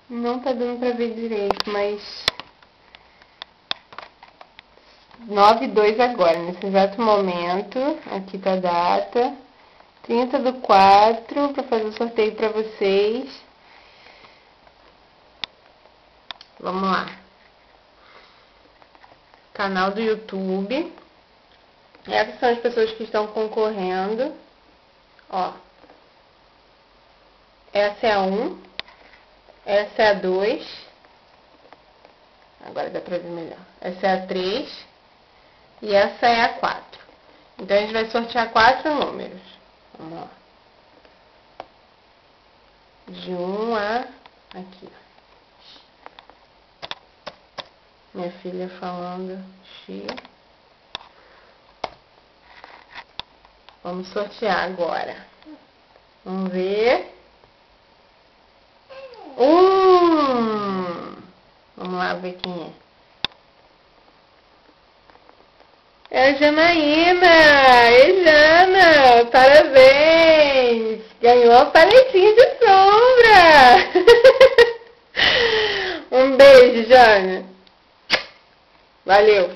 Não tá dando pra ver direito, mas 9/2 agora, nesse exato momento. Aqui tá a data. 30/4 pra fazer o sorteio pra vocês. Vamos lá. Canal do YouTube. Essas são as pessoas que estão concorrendo. Ó. Essa é a 1. Essa é a 2. Agora dá pra ver melhor. Essa é a 3. E essa é a 4. Então a gente vai sortear 4 números. Vamos lá. De 1 a... aqui. Minha filha falando X. Vamos sortear agora. Vamos ver. Vamos lá ver quem é. É a Janaína! Ei, Jana! Parabéns! Ganhou a paletinha de sombra! Um beijo, Jana! Valeu!